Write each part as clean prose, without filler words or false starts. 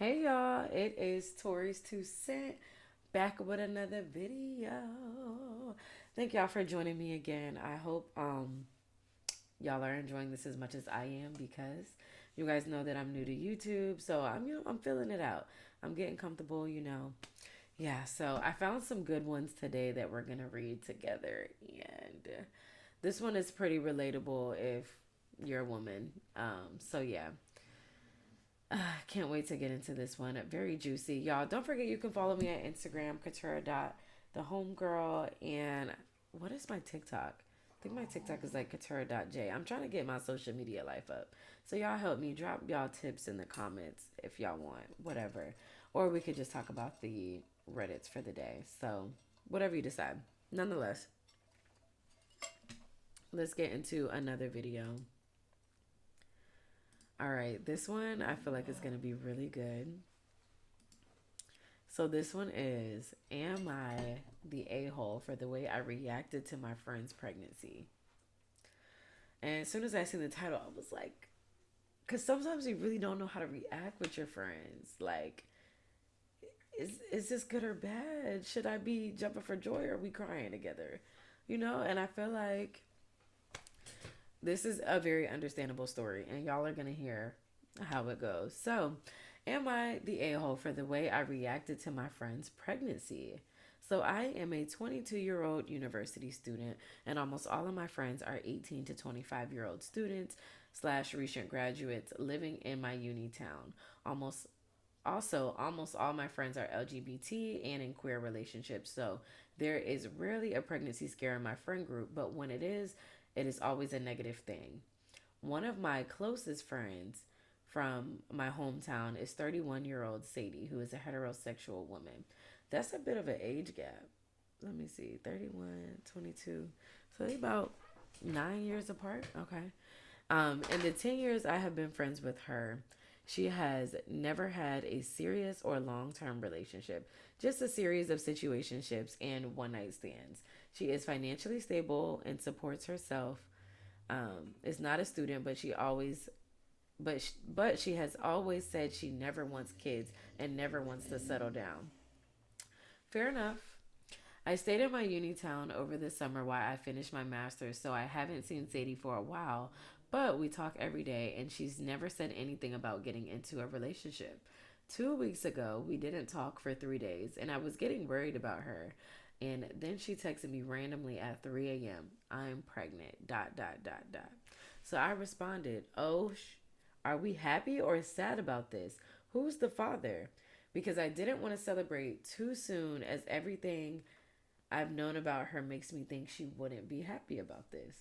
Hey y'all, it is Tori's 2 Cent back with another video. Thank y'all for joining me again. I hope y'all are enjoying this as much as I am because you guys know that I'm new to YouTube, so I'm feeling it out. I'm getting comfortable. Yeah, so I found some good ones today that we're gonna read together, and this one is pretty relatable if you're a woman. So yeah, can't wait to get into this one. Very juicy. Y'all, don't forget you can follow me on Instagram, Katura dot the homegirl. And what is my TikTok? I think my TikTok is like Katura.j. I'm trying to get my social media life up. So y'all help me. Drop y'all tips in the comments if y'all want. Whatever. Or we could just talk about the Reddits for the day. So whatever you decide. Nonetheless, let's get into another video. All right, this one I feel like is going to be really good. So this one is, am I the a-hole for the way I reacted to my friend's pregnancy? And as soon as I seen the title, I was like, because sometimes you really don't know how to react with your friends. Like, is this good or bad? Should I be jumping for joy or are we crying together? And I feel like this is a very understandable story, and y'all are going to hear how it goes. So, am I the a hole for the way I reacted to my friend's pregnancy? So, I am a 22-year-old university student, and almost all of my friends are 18 to 25-year-old students slash recent graduates living in my uni town. Almost almost all my friends are LGBT and in queer relationships. So there is rarely a pregnancy scare in my friend group, but when it is always a negative thing. One of my closest friends from my hometown is 31-year-old Sadie, who is a heterosexual woman. That's a bit of an age gap. Let me see, 31, 22. So they about 9 years apart. Okay. In the 10 years I have been friends with her, she has never had a serious or long term relationship, just a series of situationships and one night stands. She is financially stable and supports herself. Is not a student, but she has always said she never wants kids and never wants to settle down. Fair enough. I stayed in my uni town over the summer while I finished my master's, so I haven't seen Sadie for a while, but we talk every day, and she's never said anything about getting into a relationship. 2 weeks ago, we didn't talk for 3 days, and I was getting worried about her. And then she texted me randomly at 3 a.m. I'm pregnant. Dot dot dot dot. So I responded, "Oh, are we happy or sad about this? Who's the father?" Because I didn't want to celebrate too soon, as everything I've known about her makes me think she wouldn't be happy about this.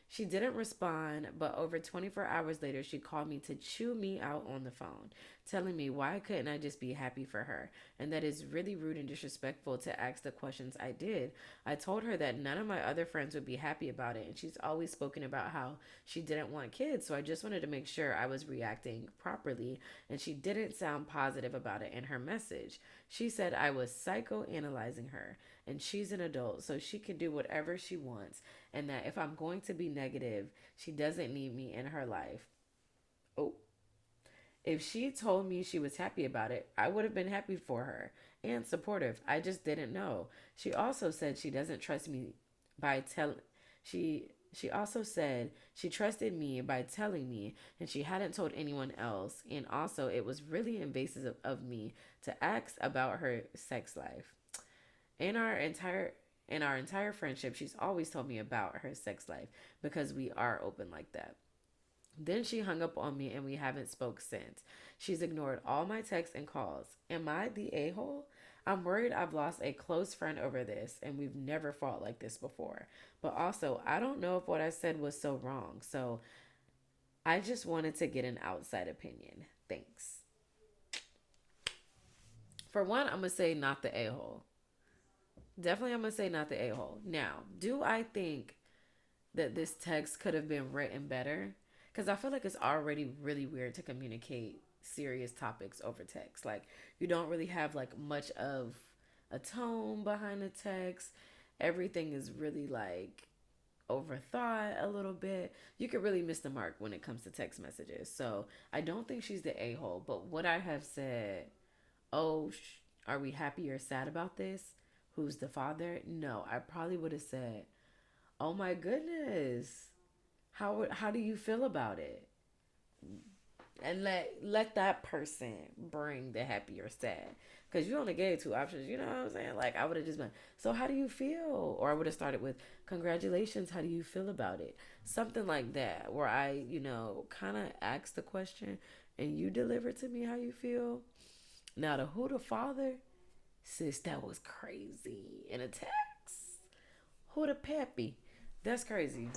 She didn't respond, but over 24 hours later, she called me to chew me out on the phone, telling me why couldn't I just be happy for her, and that is really rude and disrespectful to ask the questions I did. I told her that none of my other friends would be happy about it, and she's always spoken about how she didn't want kids, so I just wanted to make sure I was reacting properly, and she didn't sound positive about it in her message. She said I was psychoanalyzing her, and she's an adult, so she can do whatever she wants, and that if I'm going to be negative, she doesn't need me in her life. Oh, if she told me she was happy about it, I would have been happy for her and supportive. I just didn't know. She also said she doesn't trust me by telling she also said she trusted me by telling me and she hadn't told anyone else, and also it was really invasive of me to ask about her sex life. In our entire friendship, she's always told me about her sex life because we are open like that. Then she hung up on me and we haven't spoke since. She's ignored all my texts and calls. Am I the a-hole? I'm worried I've lost a close friend over this, and we've never fought like this before. But also, I don't know if what I said was so wrong. So I just wanted to get an outside opinion. Thanks. For one, I'm going to say not the a-hole. Definitely, I'm going to say not the a-hole. Now, do I think that this text could have been written better? Because I feel like it's already really weird to communicate serious topics over text. Like, you don't really have like much of a tone behind the text. Everything is really like overthought a little bit. You could really miss the mark when it comes to text messages. So I don't think she's the a-hole. But would I have said, oh, are we happy or sad about this? Who's the father? No, I probably would have said, oh my goodness, how do you feel about it? And let that person bring the happy or sad, because you only gave two options. You know what I'm saying? Like, I would have just been, so how do you feel? Or I would have started with, congratulations, how do you feel about it? Something like that, where I, kind of ask the question and you deliver to me how you feel. Now, the who the father, sis, that was crazy in a text. Who the peppy? That's crazy.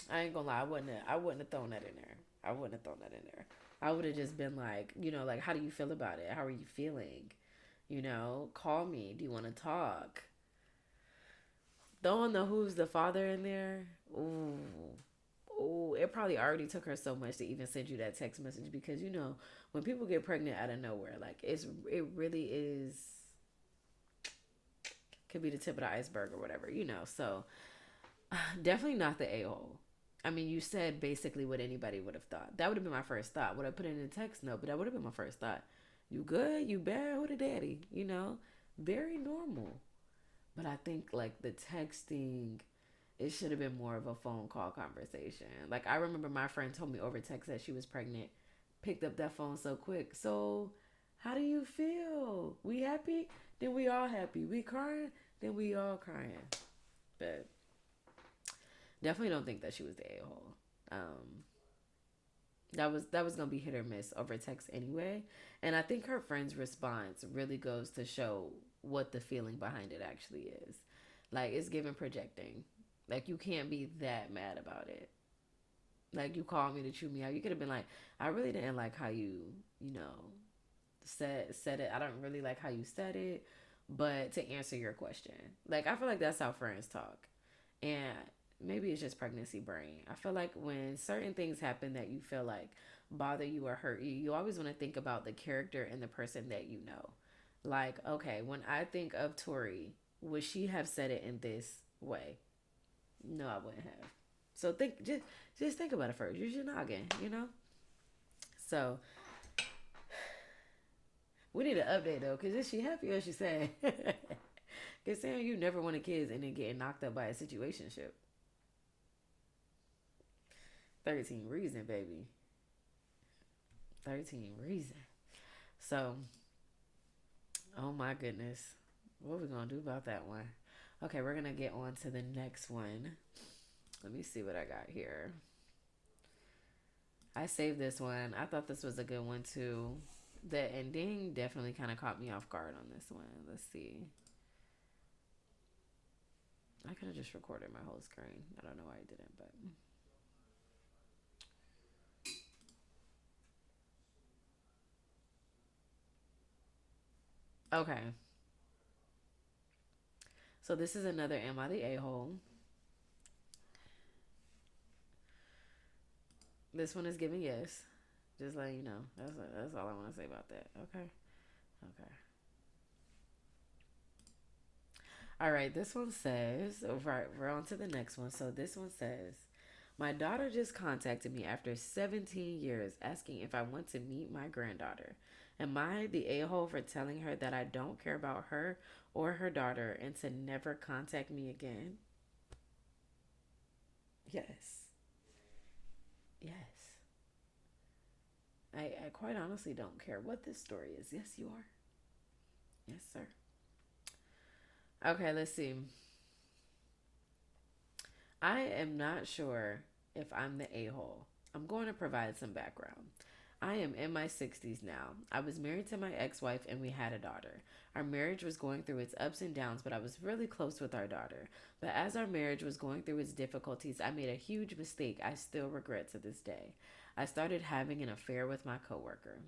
I ain't gonna lie, I wouldn't have thrown that in there. I wouldn't have thrown that in there. I would have just been like, like, how do you feel about it? How are you feeling? Call me. Do you want to talk? Throwing the who's the father in there. Ooh. Ooh, it probably already took her so much to even send you that text message, because when people get pregnant out of nowhere, like, it really is, could be the tip of the iceberg or whatever. So definitely not the a-hole. I mean, you said basically what anybody would have thought. That would have been my first thought. Would I put it in a text? No, but that would have been my first thought. You good? You bad? Who the daddy? Very normal. But I think, like, the texting, it should have been more of a phone call conversation. Like, I remember my friend told me over text that she was pregnant, picked up that phone so quick. So, how do you feel? We happy? Then we all happy. We crying? Then we all crying. But definitely don't think that she was the a-hole. That was gonna be hit or miss over text anyway, and I think her friend's response really goes to show what the feeling behind it actually is. Like, it's giving projecting. Like, you can't be that mad about it. Like, you called me to chew me out. You could have been like, I really didn't like how you said it. I don't really like how you said it, but to answer your question, like, I feel like that's how friends talk. And maybe it's just pregnancy brain. I feel like when certain things happen that you feel like bother you or hurt you, you always want to think about the character and the person that you know. Like, okay, when I think of Tori, would she have said it in this way? No, I wouldn't have. So just think about it first. Use your noggin. So we need an update though, because is she happy or is she sad? Because saying you never wanted kids and then getting knocked up by a situationship. 13 reason, baby. 13 reason. So, oh my goodness. What are we going to do about that one? Okay, we're going to get on to the next one. Let me see what I got here. I saved this one. I thought this was a good one too. The ending definitely kind of caught me off guard on this one. Let's see. I could have just recorded my whole screen. I don't know why I didn't, but... Okay. So this is another Am I the A-hole? This one is giving yes. Just letting you know. That's all I want to say about that. Okay. Okay. All right. This one says, right, we're on to the next one. So this one says, my daughter just contacted me after 17 years asking if I want to meet my granddaughter. Am I the a-hole for telling her that I don't care about her or her daughter and to never contact me again? Yes. Yes. I quite honestly don't care what this story is. Yes, you are. Yes, sir. Okay, let's see. I am not sure if I'm the a-hole. I'm going to provide some background. I am in my 60s now. I was married to my ex wife and we had a daughter. Our marriage was going through its ups and downs, but I was really close with our daughter. But as our marriage was going through its difficulties, I made a huge mistake I still regret to this day. I started having an affair with my coworker.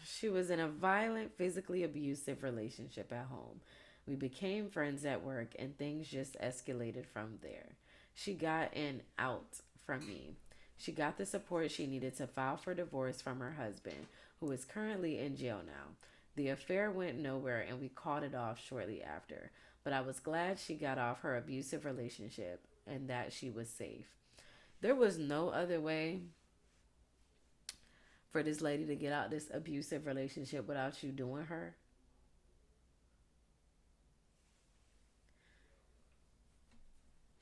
She was in a violent, physically abusive relationship at home. We became friends at work, and things just escalated from there. She got an out from me. She got the support she needed to file for divorce from her husband, who is currently in jail now. The affair went nowhere and we called it off shortly after. But I was glad she got off her abusive relationship and that she was safe. There was no other way for this lady to get out this abusive relationship without you doing her.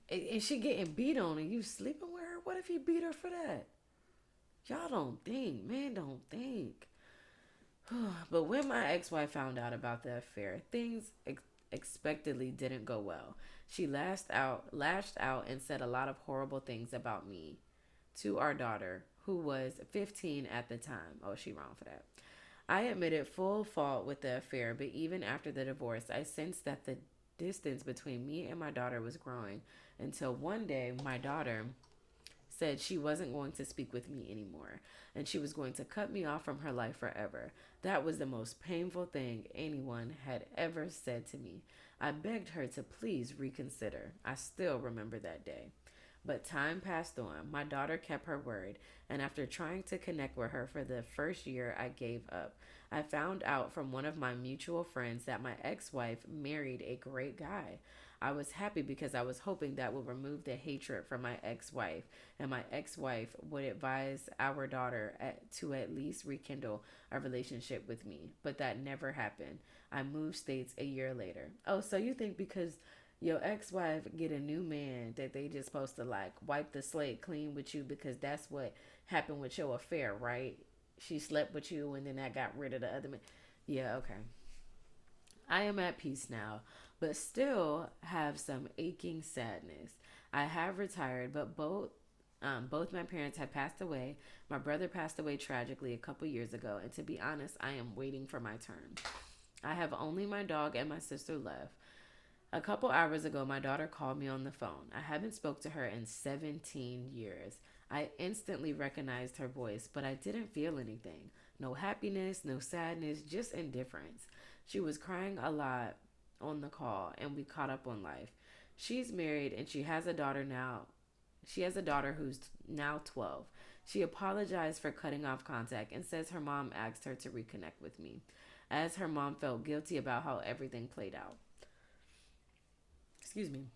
And she getting beat on and you sleeping with her? What if he beat her for that? Y'all don't think. Men don't think. But when my ex-wife found out about the affair, things expectedly didn't go well. She lashed out and said a lot of horrible things about me to our daughter, who was 15 at the time. Oh, she wrong for that. I admitted full fault with the affair, but even after the divorce, I sensed that the distance between me and my daughter was growing until one day my daughter said she wasn't going to speak with me anymore and she was going to cut me off from her life forever. That was the most painful thing anyone had ever said to me. I begged her to please reconsider. I still remember that day. But time passed on. My daughter kept her word, and after trying to connect with her for the first year, I gave up. I found out from one of my mutual friends that my ex wife married a great guy. I was happy because I was hoping that would remove the hatred from my ex wife, and my ex wife would advise our daughter to at least rekindle a relationship with me. But that never happened. I moved states a year later. Oh, so you think because your ex-wife get a new man that they just supposed to like wipe the slate clean with you because that's what happened with your affair, right? She slept with you and then that got rid of the other man. Yeah, okay. I am at peace now, but still have some aching sadness. I have retired, but both my parents have passed away. My brother passed away tragically a couple years ago, and to be honest, I am waiting for my turn. I have only my dog and my sister left. A couple hours ago, my daughter called me on the phone. I haven't spoke to her in 17 years. I instantly recognized her voice, but I didn't feel anything. No happiness, no sadness, just indifference. She was crying a lot on the call, and we caught up on life. She's married and she has a daughter now. She has a daughter who's now 12. She apologized for cutting off contact and says her mom asked her to reconnect with me, as her mom felt guilty about how everything played out. Excuse me.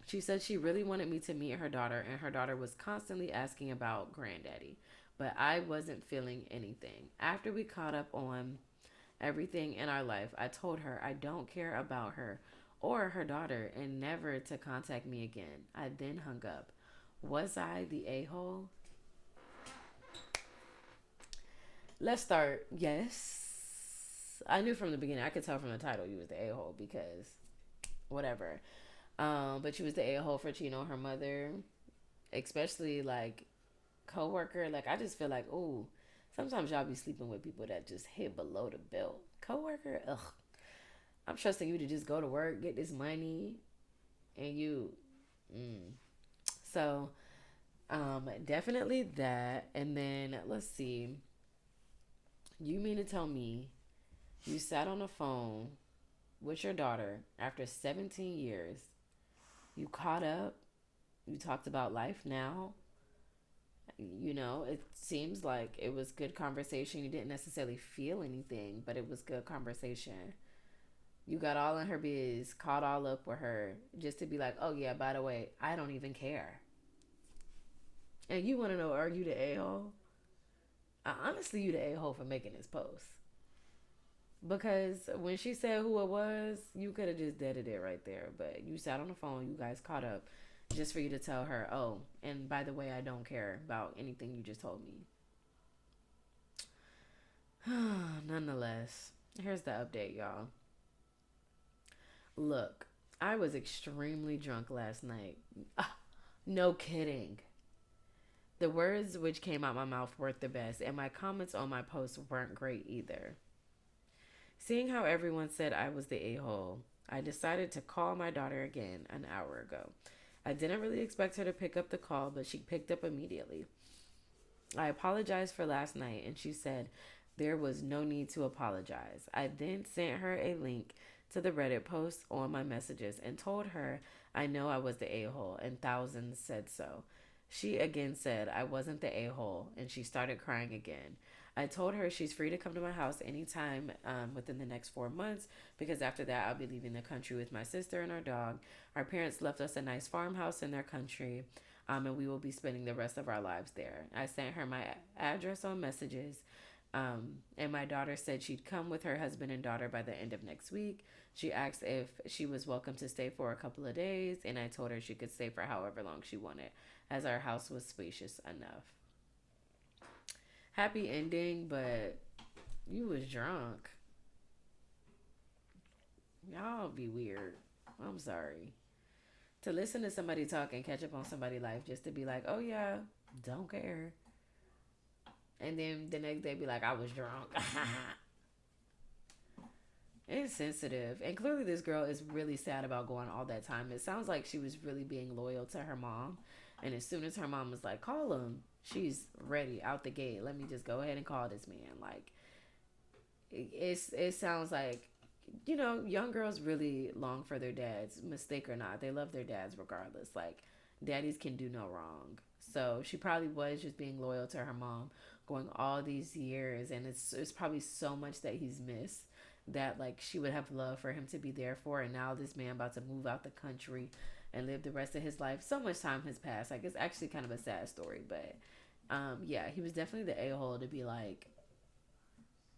She said she really wanted me to meet her daughter, and her daughter was constantly asking about granddaddy, but I wasn't feeling anything. After we caught up on everything in our life, I told her I don't care about her or her daughter and never to contact me again. I then hung up. Was I the a hole? Let's start. Yes. I knew from the beginning, I could tell from the title you was the a hole because whatever. But she was the a hole for cheating on her mother, especially like coworker. Like I just feel like, oh, sometimes y'all be sleeping with people that just hit below the belt. Coworker, ugh. I'm trusting you to just go to work, get this money, and you. Mm. So, definitely that. And then let's see. You mean to tell me you sat on the phone with your daughter after 17 years? You caught up. You talked about life now. You know, it seems like it was good conversation. You didn't necessarily feel anything, but it was good conversation. You got all in her biz, caught all up with her, just to be like, oh yeah, by the way, I don't even care. And you want to know, are you the a hole? Honestly, you the a hole for making this post. Because when she said who it was, you could have just deaded it right there. But you sat on the phone, you guys caught up, just for you to tell her, oh, and by the way, I don't care about anything you just told me. Nonetheless, here's the update, y'all. Look, I was extremely drunk last night. No kidding. The words which came out my mouth weren't the best, and my comments on my post weren't great either. Seeing how everyone said I was the a hole, I decided to call my daughter again an hour ago. I didn't really expect her to pick up the call, but she picked up immediately. I apologized for last night, and she said there was no need to apologize. I then sent her a link to the Reddit post on my messages and told her I know I was the a hole, and thousands said so. She again said I wasn't the a hole, and she started crying again. I told her she's free to come to my house anytime within the next 4 months because after that I'll be leaving the country with my sister and our dog. Our parents left us a nice farmhouse in their country, and we will be spending the rest of our lives there. I sent her my address on messages, and my daughter said she'd come with her husband and daughter by the end of next week. She asked if she was welcome to stay for a couple of days, and I told her she could stay for however long she wanted, as our house was spacious enough. Happy ending, but you was drunk. Y'all be weird. I'm sorry. To listen to somebody talk and catch up on somebody's life just to be like, oh yeah, don't care. And then the next day be like, I was drunk. It's sensitive. And clearly this girl is really sad about going all that time. It sounds like she was really being loyal to her mom. And as soon as her mom was like, call him, she's ready out the gate. Let me just go ahead and call this man. Like, it sounds like, young girls really long for their dads, mistake or not. They love their dads regardless. Like, daddies can do no wrong. So she probably was just being loyal to her mom going all these years. And it's probably so much that he's missed that, like, she would have loved for him to be there for. And now this man about to move out the country and live the rest of his life. So much time has passed. Like, it's actually kind of a sad story. But, yeah, he was definitely the a-hole to be like,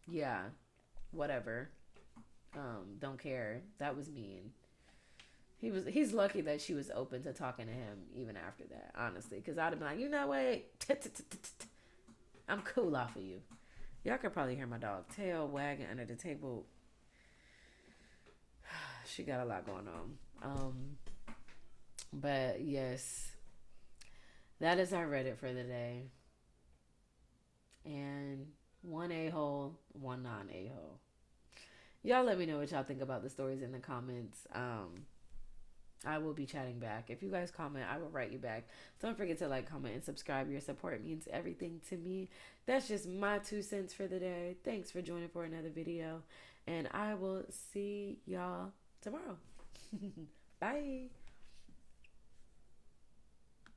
yeah, whatever. Don't care. That was mean. He's lucky that she was open to talking to him even after that, honestly. Because I'd have been like, you know what? I'm cool off of you. Y'all could probably hear my dog tail wagging under the table. She got a lot going on. But yes, that is our Reddit for the day. And one a-hole, one non-a-hole. Y'all let me know what y'all think about the stories in the comments. I will be chatting back. If you guys comment, I will write you back. Don't forget to like, comment, and subscribe. Your support means everything to me. That's just my 2 cents for the day. Thanks for joining for another video. And I will see y'all tomorrow. Bye.